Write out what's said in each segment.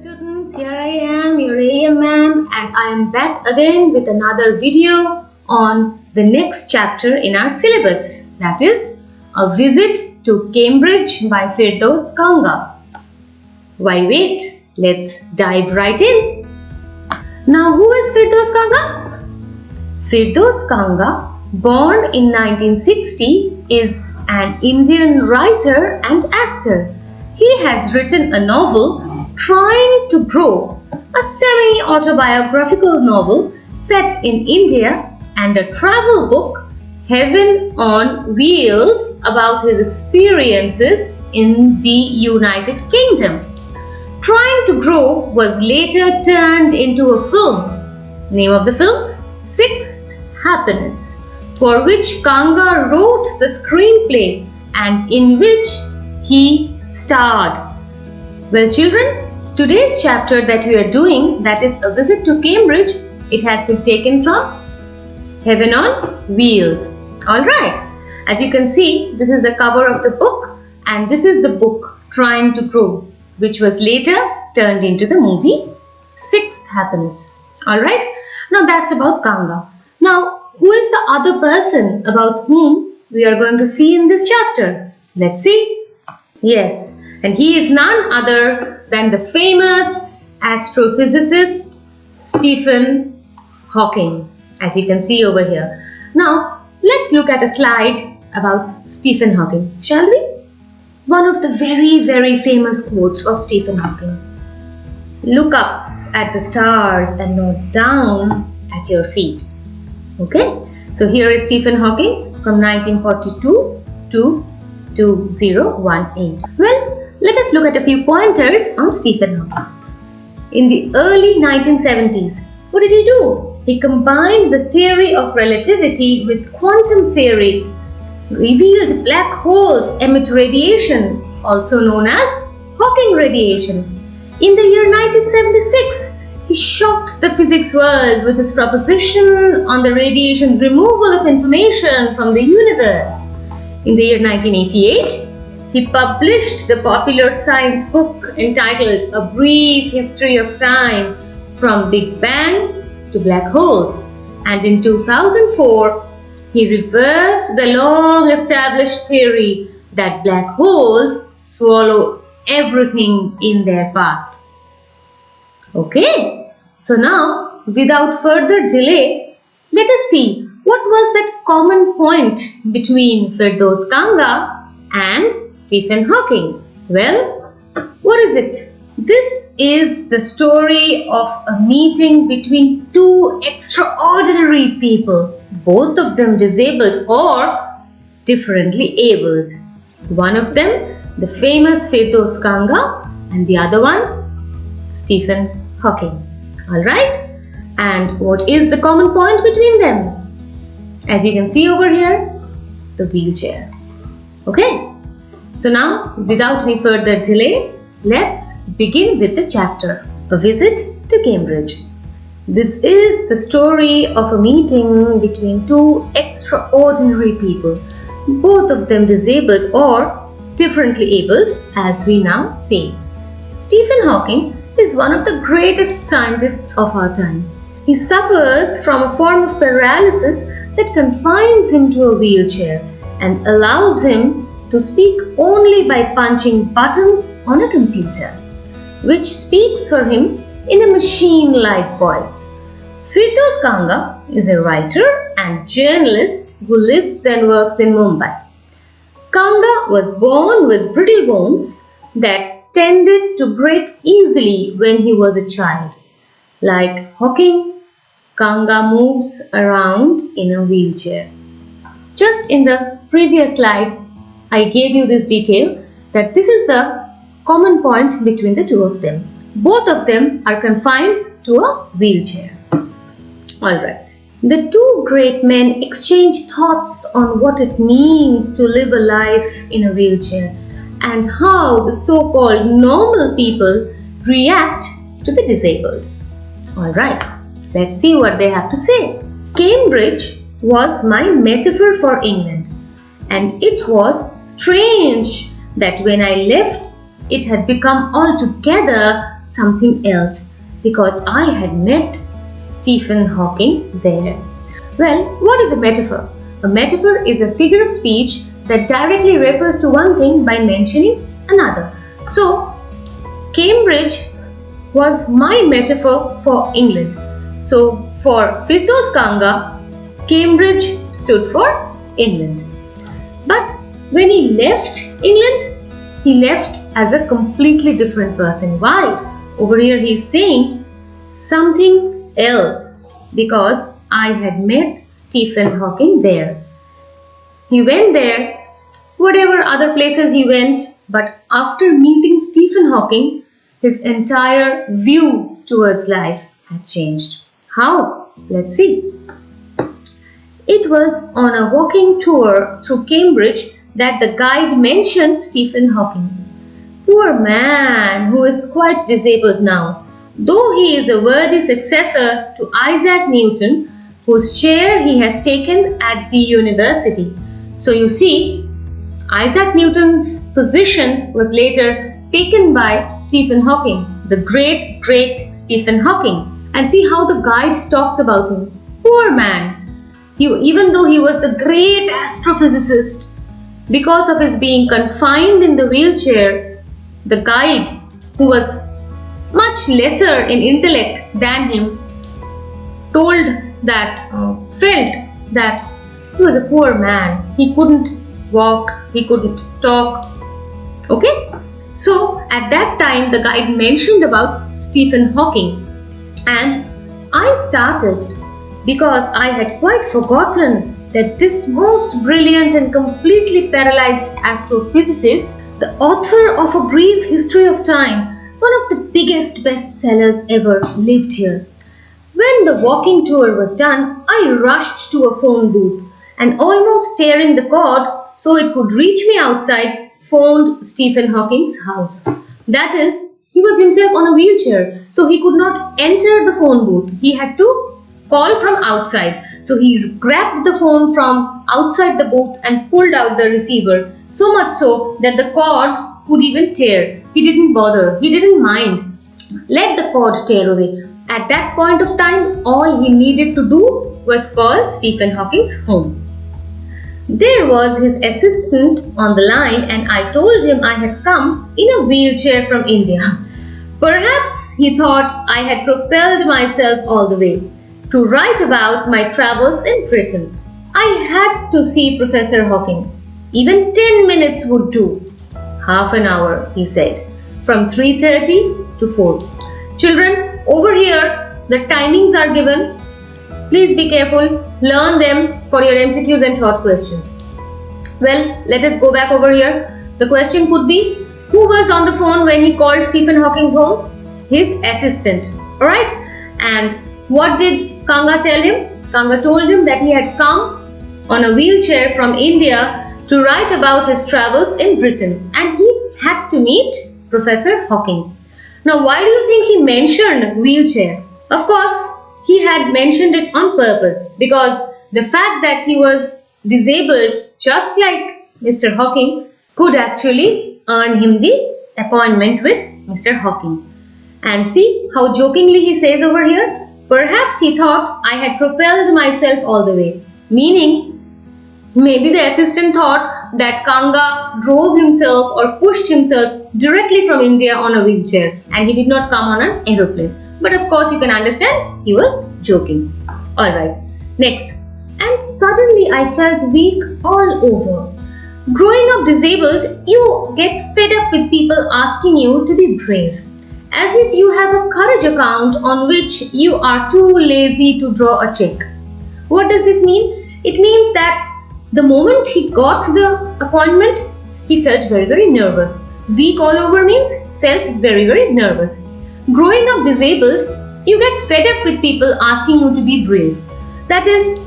students, here I am, your alien ma'am, and I am back again with another video on the next chapter in our syllabus, that is A Visit to Cambridge by Firdaus Kanga. Why wait? Let's dive right in. Now, who is Firdaus Kanga? Firdaus Kanga, born in 1960, is an Indian writer and actor. He has written a novel, Trying to Grow, a semi-autobiographical novel set in India, and a travel book, Heaven on Wheels, about his experiences in the United Kingdom. Trying to Grow was later turned into a film. Name of the film? Sixth Happiness, for which Kanga wrote the screenplay and in which he starred. Well children, today's chapter that we are doing, that is A Visit to Cambridge, it has been taken from Heaven on Wheels. Alright, as you can see, this is the cover of the book and this is the book Trying to Grow, which was later turned into the movie Sixth Happiness. Alright, now that's about Kanga. Now, who is the other person about whom we are going to see in this chapter? Let's see. Yes, and he is none other than the famous astrophysicist Stephen Hawking, as you can see over here. Now, let's look at a slide about Stephen Hawking, shall we? One of the very famous quotes of Stephen Hawking. Look up at the stars and not down at your feet. Okay, so here is Stephen Hawking from 1942 to 2018. Well, let us look at a few pointers on Stephen Hawking. In the early 1970s, what did he do? He combined the theory of relativity with quantum theory, revealed black holes emit radiation, also known as Hawking radiation. In the year 1976, he shocked the physics world with his proposition on the radiation's removal of information from the universe. In the year 1988, he published the popular science book entitled A Brief History of Time from Big Bang to Black Holes. And in 2004, he reversed the long-established theory that black holes swallow everything in their path. Okay, so now, without further delay, let us see what was that common point between Firdaus Kanga and Stephen Hawking. Well, what is it? This is the story of a meeting between two extraordinary people, both of them disabled or differently abled. One of them, the famous Firdaus Kanga, and the other one, Stephen Hawking. Alright? And what is the common point between them? As you can see over here, the wheelchair. Okay? So now, without any further delay, let's begin with the chapter, A Visit to Cambridge. This is the story of a meeting between two extraordinary people, both of them disabled or differently abled, as we now see. Stephen Hawking is one of the greatest scientists of our time. He suffers from a form of paralysis that confines him to a wheelchair and allows him to speak only by punching buttons on a computer, which speaks for him in a machine-like voice. Firdaus Kanga is a writer and journalist who lives and works in Mumbai. Kanga was born with brittle bones that tended to break easily when he was a child. Like Hawking, Kanga moves around in a wheelchair. Just in the previous slide, I gave you this detail that this is the common point between the two of them. Both of them are confined to a wheelchair. Alright. The two great men exchange thoughts on what it means to live a life in a wheelchair and how the so-called normal people react to the disabled. Alright, let's see what they have to say. Cambridge was my metaphor for England, and it was strange that when I left, it had become altogether something else because I had met Stephen Hawking there. Well, what is a metaphor? A metaphor is a figure of speech that directly refers to one thing by mentioning another. So, Cambridge was my metaphor for England. So, for Firdaus Kanga, Cambridge stood for England. But when he left England, he left as a completely different person. Why? Over here he is saying something else because I had met Stephen Hawking there. He went there, whatever other places he went, but after meeting Stephen Hawking, his entire view towards life had changed. How? Let's see. It was on a walking tour through Cambridge that the guide mentioned Stephen Hawking. Poor man who is quite disabled now, though he is a worthy successor to Isaac Newton, whose chair he has taken at the university. So you see, Isaac Newton's position was later taken by Stephen Hawking, the great Stephen Hawking. And see how the guide talks about him. Poor man. Even though he was the great astrophysicist, because of his being confined in the wheelchair, the guide, who was much lesser in intellect than him, felt that he was a poor man. He couldn't walk, he couldn't talk. Okay? So at that time the guide mentioned about Stephen Hawking, and I started because I had quite forgotten that this most brilliant and completely paralyzed astrophysicist, the author of A Brief History of Time, one of the biggest bestsellers ever, lived here. When the walking tour was done, I rushed to a phone booth and, almost tearing the cord so it could reach me outside, phoned Stephen Hawking's house. That is, he was himself on a wheelchair, so he could not enter the phone booth. He had to call from outside. So he grabbed the phone from outside the booth and pulled out the receiver, so much so that the cord could even tear. He didn't bother. He didn't mind. Let the cord tear away. At that point of time, all he needed to do was call Stephen Hawking's home. There was his assistant on the line, and I told him I had come in a wheelchair from India. Perhaps he thought I had propelled myself all the way to write about my travels in Britain. I had to see Professor Hawking. Even 10 minutes would do. Half an hour, he said, from 3:30 to 4. Children, over here, the timings are given. Please be careful. Learn them for your MCQs and short questions. Well, let us go back over here. The question could be, who was on the phone when he called Stephen Hawking's home? His assistant. Alright? And what did Kanga tell him? Kanga told him that he had come on a wheelchair from India to write about his travels in Britain, and he had to meet Professor Hawking. Now, why do you think he mentioned wheelchair? Of course, he had mentioned it on purpose because the fact that he was disabled just like Mr. Hawking could actually earn him the appointment with Mr. Hawking. And see how jokingly he says over here, perhaps he thought I had propelled myself all the way. Meaning, maybe the assistant thought that Kanga drove himself or pushed himself directly from India on a wheelchair and he did not come on an aeroplane. But of course you can understand he was joking. Alright, next. And suddenly I felt weak all over. Growing up disabled, you get fed up with people asking you to be brave. As if you have a courage account on which you are too lazy to draw a check. What does this mean? It means that the moment he got the appointment, he felt very nervous. Weak all over means felt very nervous. Growing up disabled, you get fed up with people asking you to be brave. That is,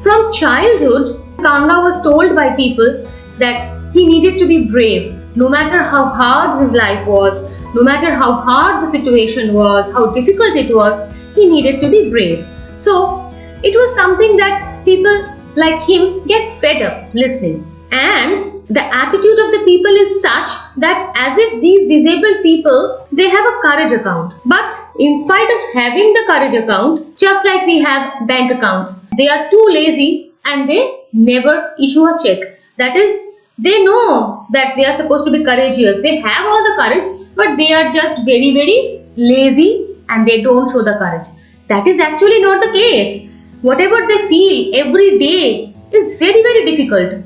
from childhood, Kanga was told by people that he needed to be brave. No matter how hard his life was, no matter how hard the situation was, how difficult it was, he needed to be brave. So, it was something that people like him get fed up listening. And the attitude of the people is such that as if these disabled people, they have a courage account. But in spite of having the courage account, just like we have bank accounts, they are too lazy and they never issue a check. That is, they know that they are supposed to be courageous. They have all the courage, but they are just very, very lazy and they don't show the courage. That is actually not the case. Whatever they feel every day is very, very difficult.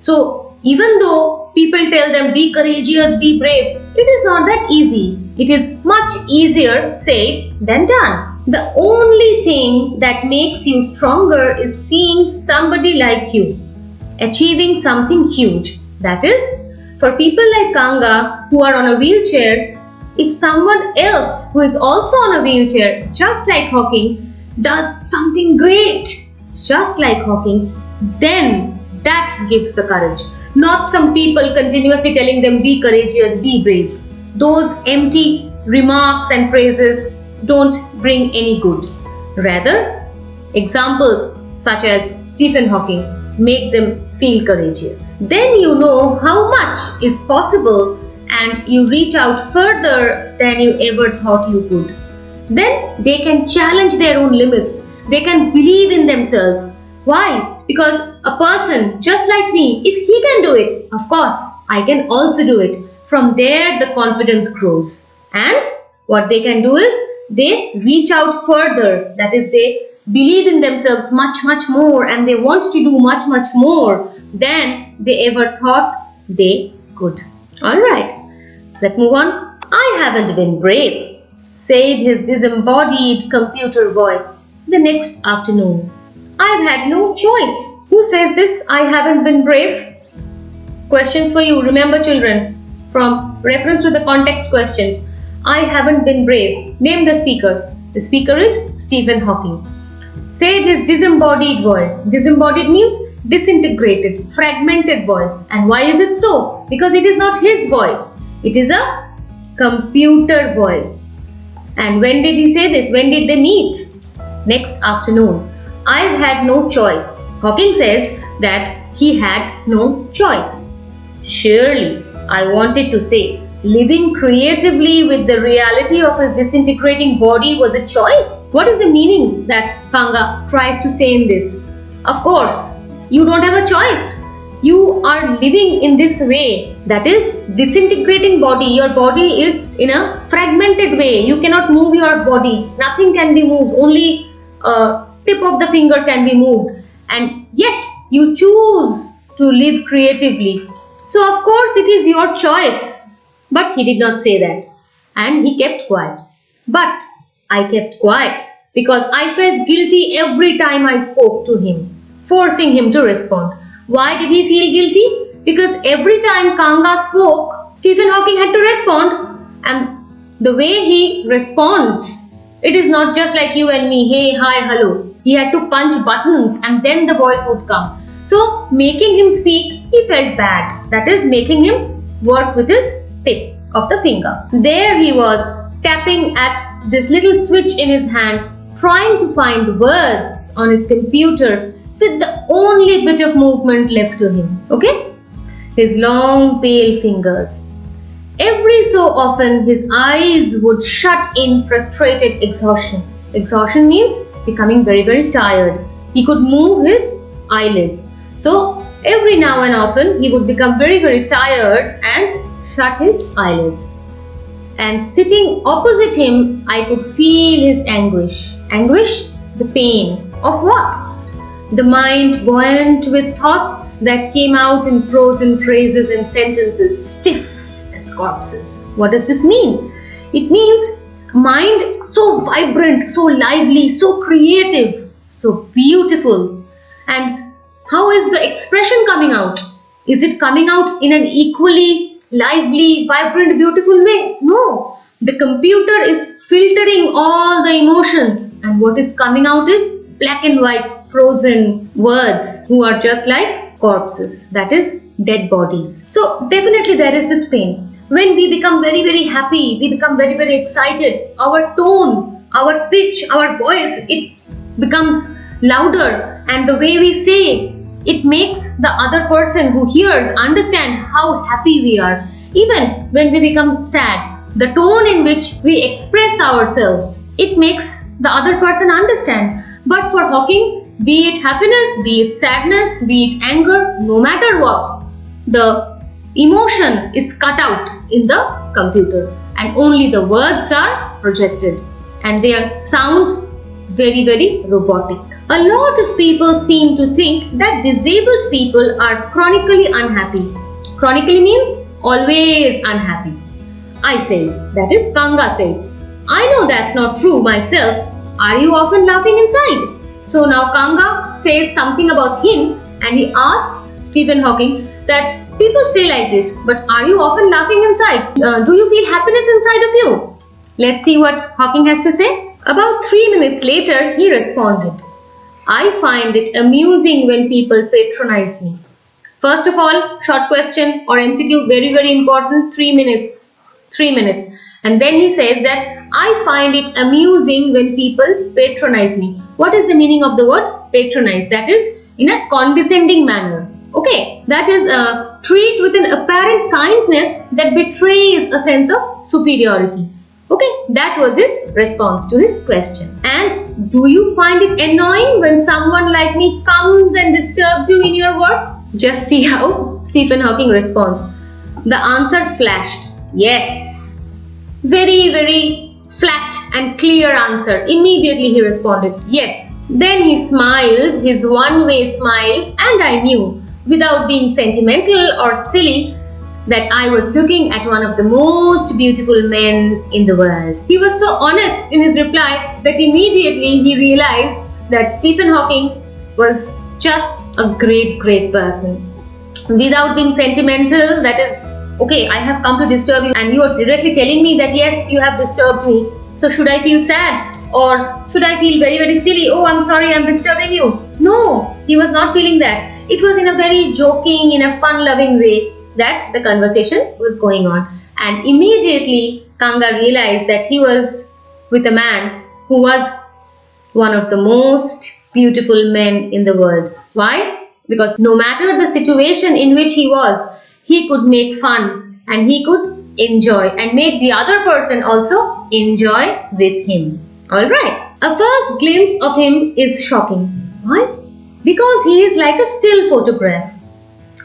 So even though people tell them be courageous, be brave, it is not that easy. It is much easier said than done. The only thing that makes you stronger is seeing somebody like you achieving something huge. That is, for people like Kanga who are on a wheelchair, if someone else who is also on a wheelchair, just like Hawking, does something great, just like Hawking, then that gives the courage. Not some people continuously telling them be courageous, be brave. Those empty remarks and praises don't bring any good. Rather, examples such as Stephen Hawking make them feel courageous. Then you know how much is possible and you reach out further than you ever thought you could. Then they can challenge their own limits. They can believe in themselves. Why? Because a person just like me, if he can do it, of course, I can also do it. From there, the confidence grows. And what they can do is they reach out further. That is, they believe in themselves much, much more and they want to do much, much more than they ever thought they could. Alright, let's move on. I haven't been brave, said his disembodied computer voice the next afternoon. I've had no choice. Who says this? I haven't been brave? Questions for you. Remember, children, from reference to the context questions. I haven't been brave. Name the speaker. The speaker is Stephen Hawking. Said his disembodied voice. Disembodied means disintegrated, fragmented voice. And why is it so? Because it is not his voice. It is a computer voice. And when did he say this? When did they meet? Next afternoon. I've had no choice. Hawking says that he had no choice. Surely, I wanted to say, living creatively with the reality of his disintegrating body was a choice. What is the meaning that Kanga tries to say in this? Of course, you don't have a choice. You are living in this way. That is, disintegrating body. Your body is in a fragmented way. You cannot move your body. Nothing can be moved. Only tip of the finger can be moved, and yet you choose to live creatively. So of course it is your choice. But he did not say that, and he kept quiet. But I kept quiet because I felt guilty every time I spoke to him, forcing him to respond. Why did he feel guilty? Because every time Kanga spoke, Stephen Hawking had to respond, and the way he responds, it is not just like you and me, hey, hi, hello. He had to punch buttons and then the voice would come. So making him speak, he felt bad. That is, making him work with his tip of the finger. There he was, tapping at this little switch in his hand, trying to find words on his computer with the only bit of movement left to him. Okay? His long pale fingers. Every so often his eyes would shut in frustrated exhaustion. Exhaustion means becoming very, very tired. He could move his eyelids. So every now and often he would become very, very tired and shut his eyelids. And sitting opposite him, I could feel his anguish. Anguish? The pain. Of what? The mind buoyant with thoughts that came out in frozen phrases and sentences, stiff as corpses. What does this mean? It means mind so vibrant, so lively, so creative, so beautiful. And how is the expression coming out? Is it coming out in an equally lively, vibrant, beautiful way? No. The computer is filtering all the emotions, and what is coming out is black and white frozen words who are just like corpses, that is dead bodies. So definitely there is this pain. When we become very, very happy, we become very, very excited, our tone, our pitch, our voice, it becomes louder, and the way we say It makes the other person who hears understand how happy we are. Even when we become sad, the tone in which we express ourselves, it makes the other person understand. But for Hawking, be it happiness, be it sadness, be it anger, no matter what, the emotion is cut out in the computer and only the words are projected and they sound very, very robotic. A lot of people seem to think that disabled people are chronically unhappy. Chronically means always unhappy. I said, that is Kanga said. I know that's not true myself. Are you often laughing inside? So now Kanga says something about him and he asks Stephen Hawking that people say like this, but are you often laughing inside? Do you feel happiness inside of you? Let's see what Hawking has to say. About 3 minutes later, he responded, I find it amusing when people patronize me. First of all, short question or MCQ, very, very important, 3 minutes. 3 minutes. And then he says that I find it amusing when people patronize me. What is the meaning of the word patronize? That is in a condescending manner. Okay, that is treat with an apparent kindness that betrays a sense of superiority. Okay, that was his response to his question. And do you find it annoying when someone like me comes and disturbs you in your work? Just see how Stephen Hawking responds. The answer flashed. Yes. Very, very flat and clear answer. Immediately he responded, yes. Then he smiled, his one-way smile, and I knew, without being sentimental or silly, that I was looking at one of the most beautiful men in the world. He was so honest in his reply that immediately he realized that Stephen Hawking was just a great, great person. Without being sentimental, that is, okay, I have come to disturb you and you are directly telling me that yes, you have disturbed me. So should I feel sad or should I feel very, very silly? Oh, I'm sorry, I'm disturbing you. No, he was not feeling that. It was in a very joking, in a fun-loving way that the conversation was going on. And immediately Kanga realized that he was with a man who was one of the most beautiful men in the world. Why? Because no matter the situation in which he was, he could make fun and he could enjoy and make the other person also enjoy with him. Alright, a first glimpse of him is shocking. Why? Because he is like a still photograph.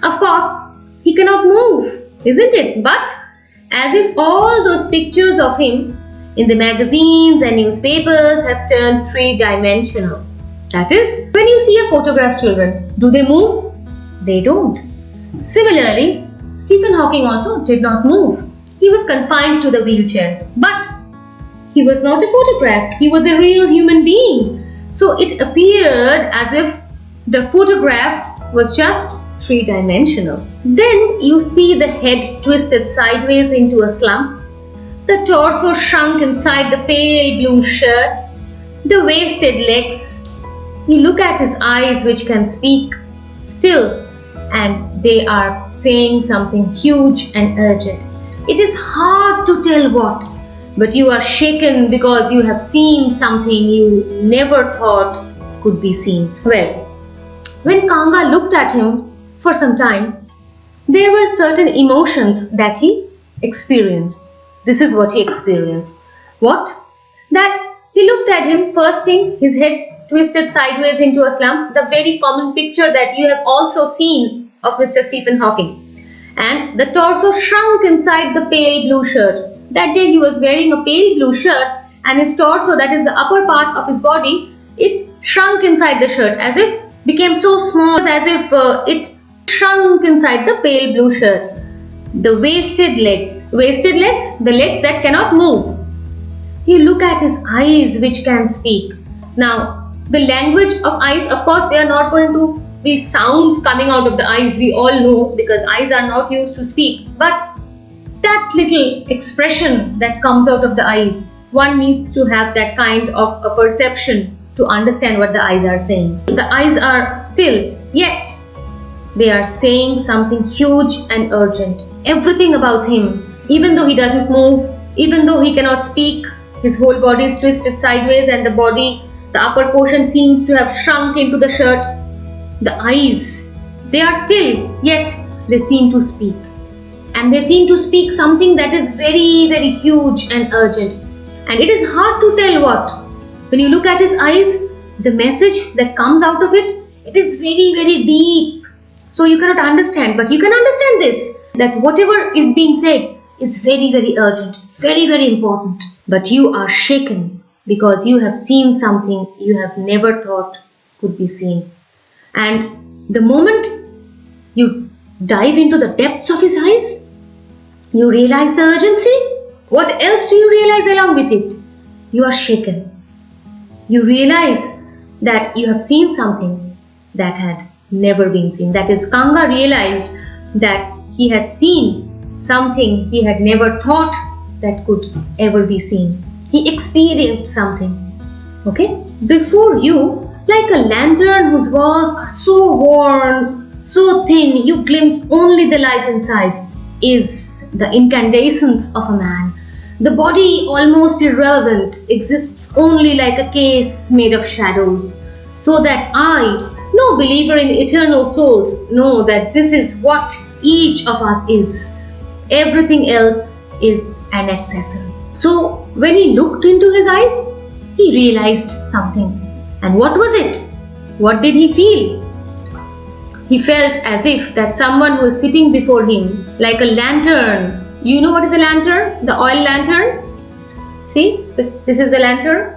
Of course, he cannot move, isn't it? But as if all those pictures of him in the magazines and newspapers have turned three-dimensional. That is, when you see a photograph, children, do they move? They don't. Similarly, Stephen Hawking also did not move. He was confined to the wheelchair. But he was not a photograph. He was a real human being. So it appeared as if the photograph was just three-dimensional. Then you see the head twisted sideways into a slump, the torso shrunk inside the pale blue shirt, the wasted legs. You look at his eyes which can speak still, and they are saying something huge and urgent. It is hard to tell what, but you are shaken because you have seen something you never thought could be seen. Well, when Kanga looked at him for some time, there were certain emotions that he experienced. This is what he experienced. What? That he looked at him, first thing, his head twisted sideways into a slump, the very common picture that you have also seen of Mr. Stephen Hawking. And the torso shrunk inside the pale blue shirt. That day he was wearing a pale blue shirt and his torso, that is the upper part of his body, it shrunk inside the shirt as if became so small, as if it shrunk inside the pale blue shirt. The wasted legs. Wasted legs? The legs that cannot move. You look at his eyes which can speak. Now, the language of eyes, of course, they are not going to be sounds coming out of the eyes. We all know because eyes are not used to speak. But that little expression that comes out of the eyes, one needs to have that kind of a perception to understand what the eyes are saying. The eyes are still, yet they are saying something huge and urgent. Everything about him, even though he doesn't move, even though he cannot speak, his whole body is twisted sideways and the body, the upper portion seems to have shrunk into the shirt. The eyes They are still, yet they seem to speak. And they seem to speak something that is very, very huge and urgent. And it is hard to tell what. When you look at his eyes, the message that comes out of it, it is very, very deep. So you cannot understand, but you can understand this, that whatever is being said is very, very urgent, very, very important. But you are shaken because you have seen something you have never thought could be seen. And the moment you dive into the depths of his eyes, you realize the urgency. What else do you realize along with it? You are shaken. You realize that you have seen something that had never been seen. That is, Kanga realized that he had seen something he had never thought that could ever be seen. He experienced something. Okay? Before you, like a lantern whose walls are so worn, so thin, you glimpse only the light inside, is the incandescence of a man. The body, almost irrelevant, exists only like a case made of shadows, so that I, no believer in eternal souls, know that this is what each of us is. Everything else is an accessory. So when he looked into his eyes, he realized something. And what was it? What did he feel? He felt as if that someone was sitting before him like a lantern. You know what is a lantern? The oil lantern? See, this is the lantern.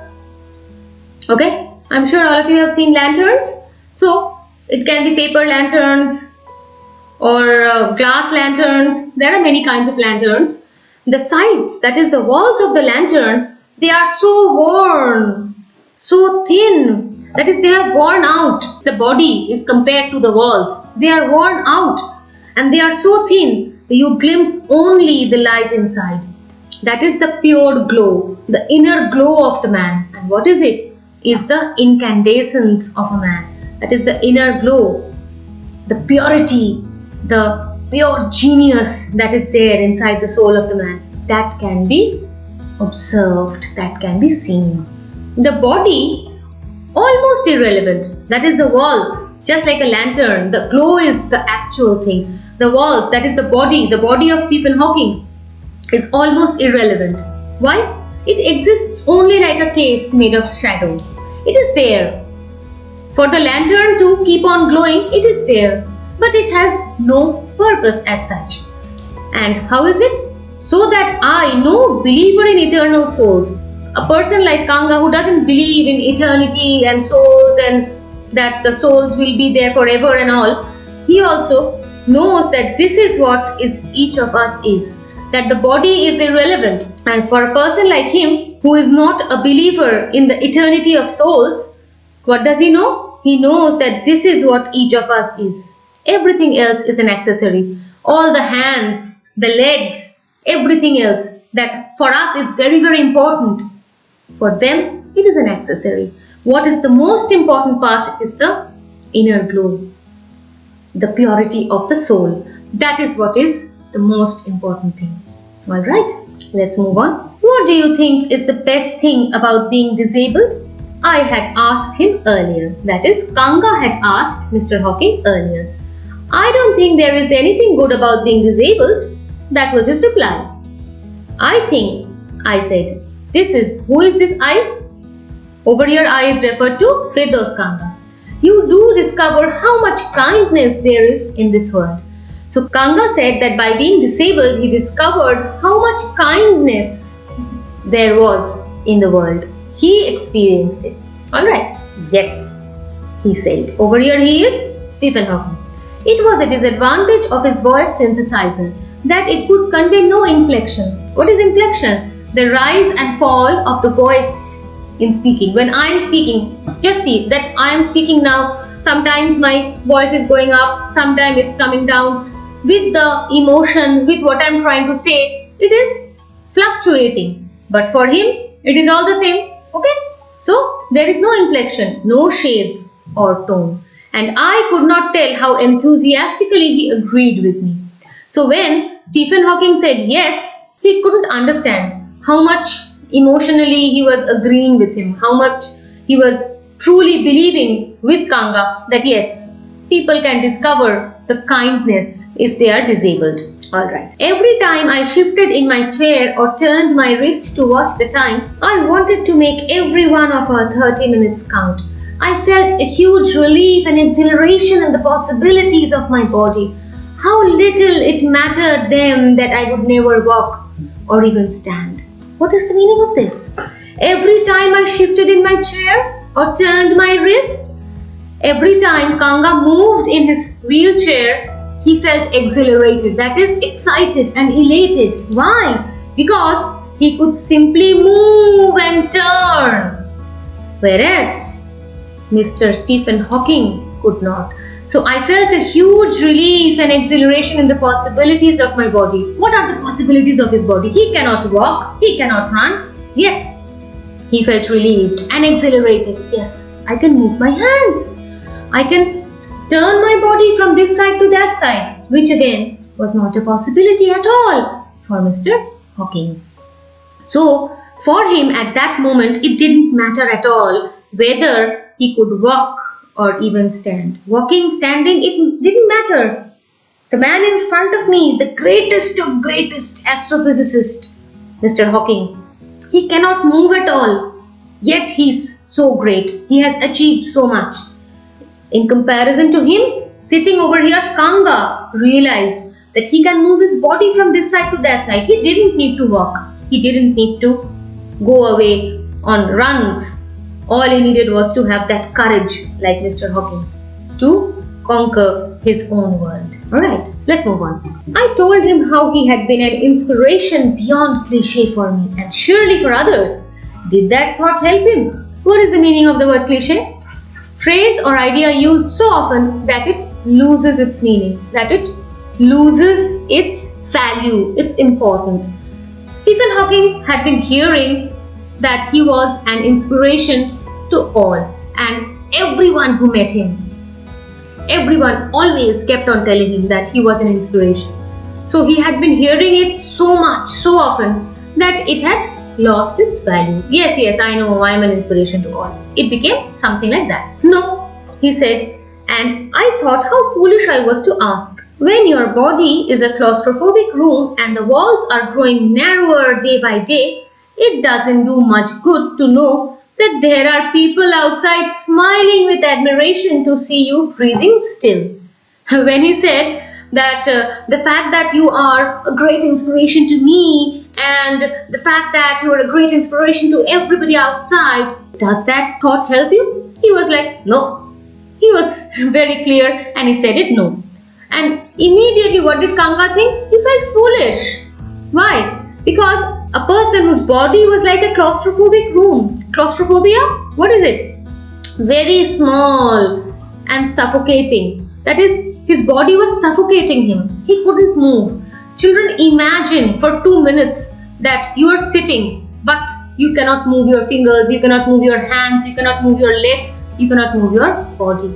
Okay, I'm sure all of you have seen lanterns. So it can be paper lanterns or glass lanterns. There are many kinds of lanterns. The sides, that is the walls of the lantern, they are so worn, so thin. That is, they have worn out. The body is compared to the walls. They are worn out and they are so thin that you glimpse only the light inside. That is the pure glow, the inner glow of the man. And what is it? Is the incandescence of a man. That is the inner glow, the purity, the pure genius that is there inside the soul of the man. That can be observed, that can be seen. The body, almost irrelevant. That is the walls, just like a lantern. The glow is the actual thing. The walls, that is the body of Stephen Hawking, is almost irrelevant. Why? It exists only like a case made of shadows. It is there. For the lantern to keep on glowing, it is there. But it has no purpose as such. And how is it? So that I, no believer in eternal souls, a person like Kanga who doesn't believe in eternity and souls and that the souls will be there forever and all, he also knows that this is what is each of us is. That the body is irrelevant. And for a person like him who is not a believer in the eternity of souls, what does he know? He knows that this is what each of us is. Everything else is an accessory. All the hands, the legs, everything else that for us is very, very important. For them, it is an accessory. What is the most important part is the inner glow, the purity of the soul. That is what is the most important thing. Alright, let's move on. What do you think is the best thing about being disabled? I had asked him earlier. That is, Kanga had asked Mr. Hawking earlier. I don't think there is anything good about being disabled. That was his reply. I think, I said. Who is this I? Over here I is referred to Firdaus Kanga. You do discover how much kindness there is in this world. So Kanga said that by being disabled, he discovered how much kindness there was in the world. He experienced it. Alright. Yes, he said. Over here he is Stephen Hawking. It was a disadvantage of his voice synthesizer that it could convey no inflection. What is inflection? The rise and fall of the voice in speaking. When I am speaking, just see that I am speaking now. Sometimes my voice is going up, sometimes it's coming down. With the emotion, with what I am trying to say, it is fluctuating. But for him, it is all the same. Okay? So, there is no inflection, no shades or tone. And I could not tell how enthusiastically he agreed with me. So when Stephen Hawking said yes, he couldn't understand how much emotionally he was agreeing with him, how much he was truly believing with Kanga that yes, people can discover the kindness if they are disabled. Alright. Every time I shifted in my chair or turned my wrist to watch the time, I wanted to make every one of our 30 minutes count. I felt a huge relief and exhilaration in the possibilities of my body. How little it mattered then that I would never walk or even stand. What is the meaning of this? Every time I shifted in my chair or turned my wrist, every time Kanga moved in his wheelchair, he felt exhilarated, that is, excited and elated. Why? Because he could simply move and turn. Whereas Mr. Stephen Hawking could not. So I felt a huge relief and exhilaration in the possibilities of my body. What are the possibilities of his body? He cannot walk, he cannot run, yet he felt relieved and exhilarated. Yes, I can move my hands. I can turn my body from this side to that side, which again was not a possibility at all for Mr. Hawking. So for him at that moment, it didn't matter at all whether he could walk or even stand. Walking, standing, it didn't matter. The man in front of me, the greatest of greatest astrophysicist, Mr. Hawking, he cannot move at all, yet he's so great. He has achieved so much. In comparison to him, sitting over here, Kanga realized that he can move his body from this side to that side. He didn't need to walk. He didn't need to go away on runs. All he needed was to have that courage, like Mr. Hawking, to conquer his own world. Alright, let's move on. I told him how he had been an inspiration beyond cliche for me and surely for others. Did that thought help him? What is the meaning of the word cliche? Phrase or idea used so often that it loses its meaning, that it loses its value, its importance. Stephen Hawking had been hearing that he was an inspiration to all and everyone who met him. Everyone always kept on telling him that he was an inspiration. So he had been hearing it so much, so often that it had lost its value. Yes, I know I am an inspiration to all. It became something like that. No, he said, and I thought how foolish I was to ask. When your body is a claustrophobic room and the walls are growing narrower day by day, it doesn't do much good to know that there are people outside smiling with admiration to see you breathing still. When he said that the fact that you are a great inspiration to me and the fact that you are a great inspiration to everybody outside, does that thought help you? He was like, no. He was very clear and he said it no. And immediately what did Kanga think? He felt foolish. Why? Because a person whose body was like a claustrophobic room. Claustrophobia? What is it? Very small and suffocating. That is, his body was suffocating him. He couldn't move. Children, imagine for 2 minutes that you are sitting, but you cannot move your fingers, you cannot move your hands, you cannot move your legs, you cannot move your body.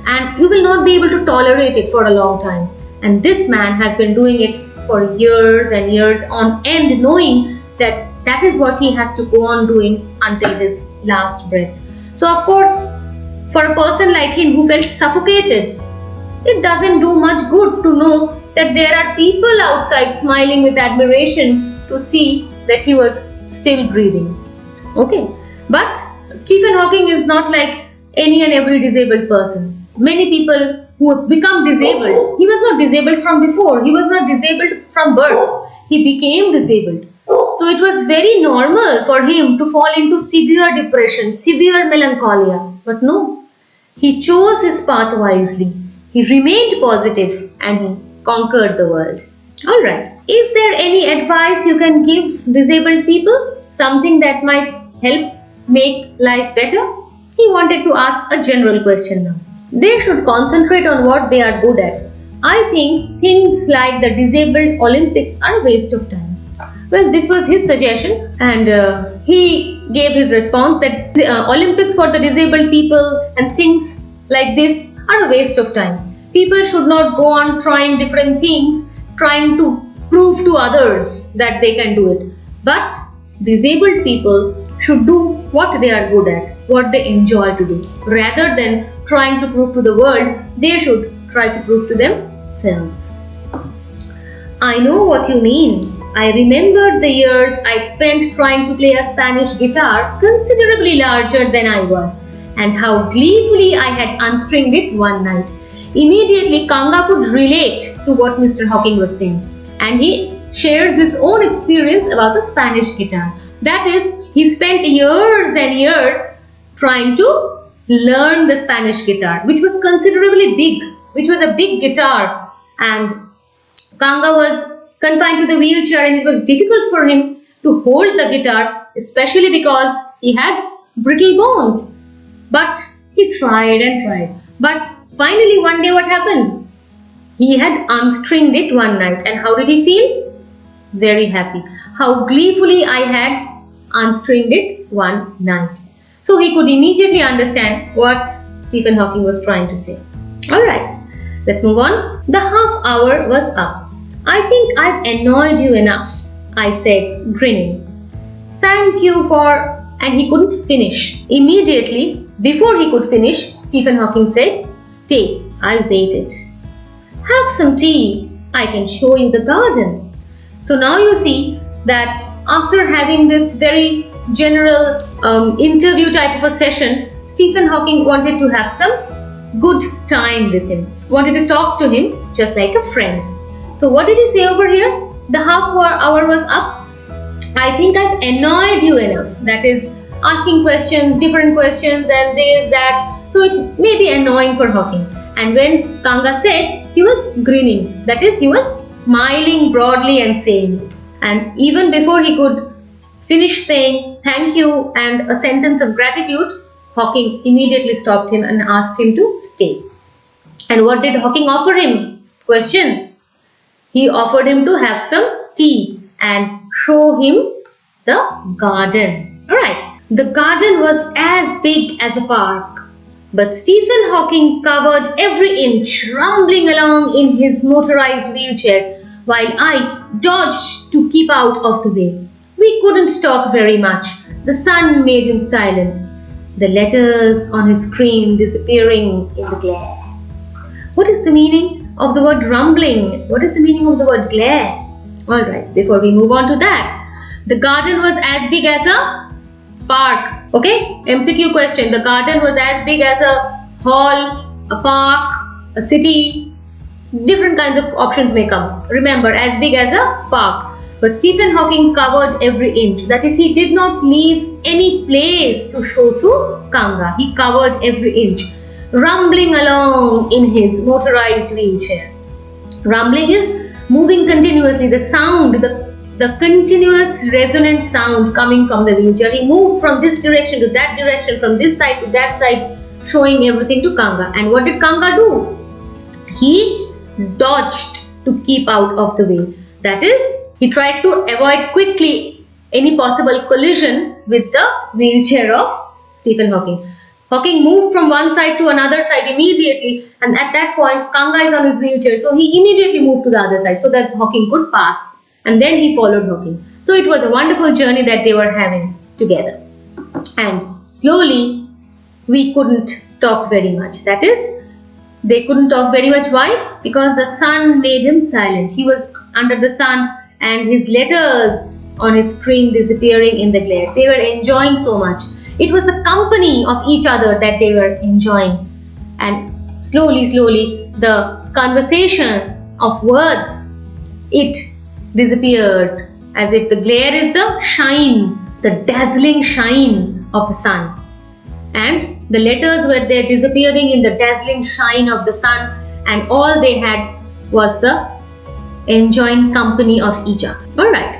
And you will not be able to tolerate it for a long time. And this man has been doing it for years and years on end, knowing that that is what he has to go on doing until his last breath. So of course, for a person like him who felt suffocated, it doesn't do much good to know that there are people outside smiling with admiration to see that he was still breathing. Okay, but Stephen Hawking is not like any and every disabled person. Many people who have become disabled, he was not disabled from before, he was not disabled from birth, he became disabled. So it was very normal for him to fall into severe depression, severe melancholia. But no, he chose his path wisely. He remained positive and he conquered the world. Alright, is there any advice you can give disabled people? Something that might help make life better? He wanted to ask a general question now. They should concentrate on what they are good at. I think things like the disabled Olympics are a waste of time. Well, this was his suggestion and he gave his response that Olympics for the disabled people and things like this are a waste of time. People should not go on trying different things, trying to prove to others that they can do it. But disabled people should do what they are good at. what they enjoy to do. Rather than trying to prove to the world, they should try to prove to themselves. I know what you mean. I remembered the years I'd spent trying to play a Spanish guitar considerably larger than I was, and how gleefully I had unstringed it one night. Immediately, Kanga could relate to what Mr. Hawking was saying, and he shares his own experience about the Spanish guitar. That is, he spent years and years trying to learn the Spanish guitar, which was considerably big, which was a big guitar, and Kanga was confined to the wheelchair and it was difficult for him to hold the guitar, especially because he had brittle bones. But he tried and tried. But finally one day what happened? He had unstringed it one night, and how did he feel? Very happy. How gleefully I had unstringed it one night. So he could immediately understand what Stephen Hawking was trying to say. Alright, let's move on. The half hour was up. I think I've annoyed you enough, I said, grinning. Thank you for... And he couldn't finish. Immediately, before he could finish, Stephen Hawking said, stay, I'll waited. Have some tea. I can show you the garden. So now you see that after having this very general interview type of a session, Stephen Hawking wanted to have some good time with him. Wanted to talk to him just like a friend. So what did he say over here? The half hour was up. I think I've annoyed you enough. That is, asking questions, different questions and this, that. So it may be annoying for Hawking. And when Kanga said, he was grinning. That is, he was smiling broadly and saying it. And even before he could finish saying thank you and a sentence of gratitude, Hawking immediately stopped him and asked him to stay. And what did Hawking offer him? Question. He offered him to have some tea and show him the garden. Alright. The garden was as big as a park. But Stephen Hawking covered every inch, rumbling along in his motorized wheelchair, while I dodged to keep out of the way. We couldn't talk very much. The sun made him silent, the letters on his screen disappearing in the glare. What is the meaning of the word rumbling? What is the meaning of the word glare? Alright, before we move on to that, the garden was as big as a park. Okay, MCQ question. The garden was as big as a hall, a park, a city. Different kinds of options may come. Remember, as big as a park. But Stephen Hawking covered every inch. That is, he did not leave any place to show to Kanga. He covered every inch, rumbling along in his motorized wheelchair. Rumbling is moving continuously. The sound, the continuous resonant sound coming from the wheelchair. He moved from this direction to that direction, from this side to that side, showing everything to Kanga. And what did Kanga do? He dodged to keep out of the way. That is, he tried to avoid quickly any possible collision with the wheelchair of Stephen Hawking. Hawking moved from one side to another side immediately, and at that point Kanga is on his wheelchair, so he immediately moved to the other side so that Hawking could pass. And then he followed Hawking. So it was a wonderful journey that they were having together. And slowly, we couldn't talk very much. That is, they couldn't talk very much. Why? Because the sun made him silent. He was under the sun and his letters on his screen disappearing in the glare. They were enjoying so much. It was the company of each other that they were enjoying. And slowly, the conversation of words, it disappeared, as if the glare is the shine, the dazzling shine of the sun, and the letters were there disappearing in the dazzling shine of the sun, and all they had was the enjoying company of each other. Alright,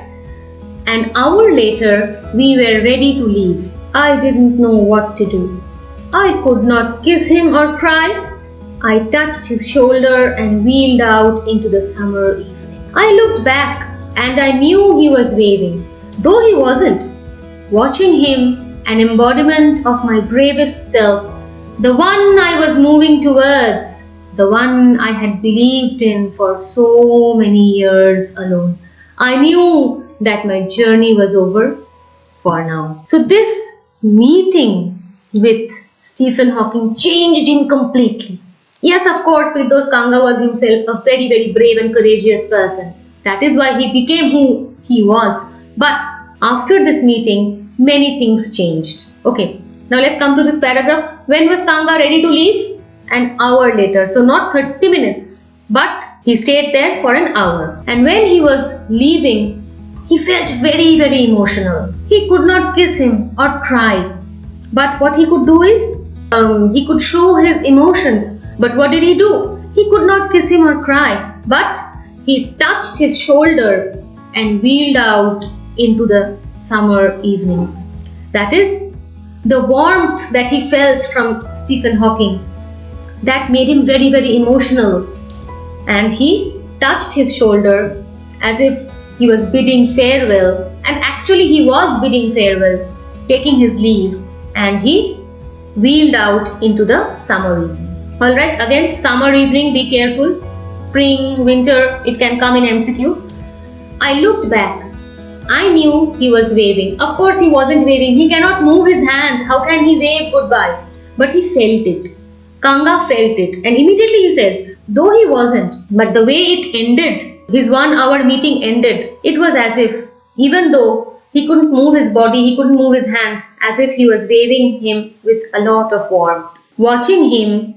an hour later we were ready to leave. I didn't know what to do. I could not kiss him or cry. I touched his shoulder and wheeled out into the summer evening. I looked back and I knew he was waving, though he wasn't. Watching him, an embodiment of my bravest self, the one I was moving towards, the one I had believed in for so many years alone. I knew that my journey was over for now. So this meeting with Stephen Hawking changed him completely. Yes, of course, Firdaus Kanga was himself a very, very brave and courageous person. That is why he became who he was. But after this meeting, many things changed. Okay, now let's come to this paragraph. When was Kanga ready to leave? An hour later. So not 30 minutes, but he stayed there for an hour. And when he was leaving, he felt very, very emotional. He could not kiss him or cry. But what he could do is, he could show his emotions. But what did he do? He could not kiss him or cry. But he touched his shoulder and wheeled out into the summer evening. That is, the warmth that he felt from Stephen Hawking, that made him very, very emotional. And he touched his shoulder as if he was bidding farewell. And actually he was bidding farewell, taking his leave. And he wheeled out into the summer evening. Alright, again, summer evening, be careful. Spring, winter, it can come in MCQ. I looked back. I knew he was waving. Of course he wasn't waving. He cannot move his hands. How can he wave goodbye? But he felt it. Kanga felt it. And immediately he says, though he wasn't, but the way it ended, his 1 hour meeting ended, it was as if, even though he couldn't move his body, he couldn't move his hands, as if he was waving him with a lot of warmth. Watching him,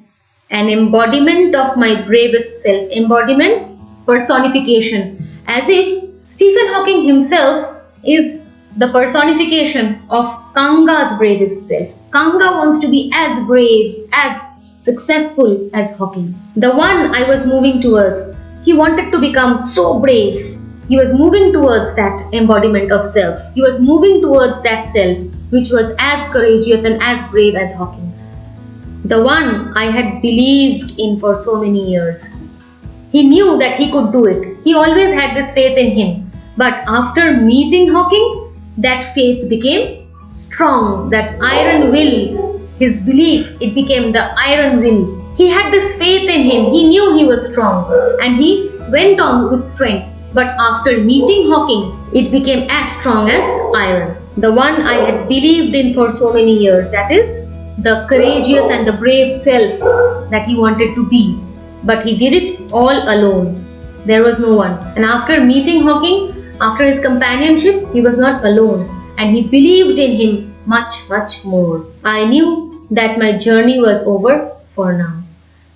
an embodiment of my bravest self. Embodiment, personification. As if Stephen Hawking himself is the personification of Kanga's bravest self. Kanga wants to be as brave, as successful as Hawking. The one I was moving towards, he wanted to become so brave. He was moving towards that embodiment of self. He was moving towards that self which was as courageous and as brave as Hawking. The one I had believed in for so many years. He knew that he could do it. He always had this faith in him. But after meeting Hawking, that faith became strong. That iron will, his belief, it became the iron will. He had this faith in him. He knew he was strong. And he went on with strength. But after meeting Hawking, it became as strong as iron. The one I had believed in for so many years. That is, the courageous and the brave self that he wanted to be. But he did it all alone. There was no one. And after meeting Hawking, after his companionship, he was not alone. And he believed in him much, much more. I knew that my journey was over for now.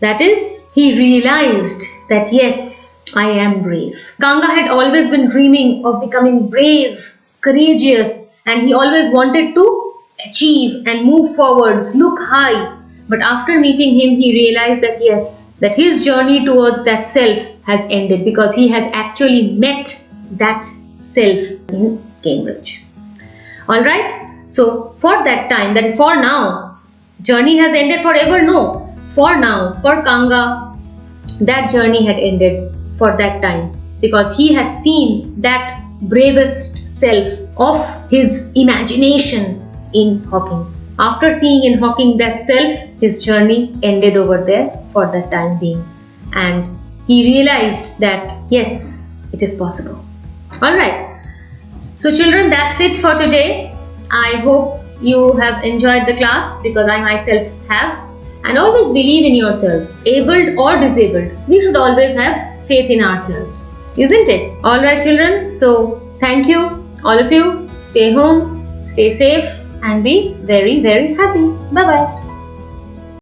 That is, he realized that yes, I am brave. Kanga had always been dreaming of becoming brave, courageous, and he always wanted to achieve and move forwards, look high. But after meeting him, he realized that yes, that his journey towards that self has ended because he has actually met that self in Cambridge. Alright, so for that time, that for now, journey has ended forever? No. For now, for Kanga, that journey had ended for that time because he had seen that bravest self of his imagination in Hawking. After seeing in Hawking that self, his journey ended over there for that time being. And he realized that yes, it is possible. Alright. So children, that's it for today. I hope you have enjoyed the class because I myself have. And always believe in yourself. Abled or disabled, we should always have faith in ourselves. Isn't it? Alright children, so thank you all of you. Stay home, stay safe and be very, very happy. Bye-bye.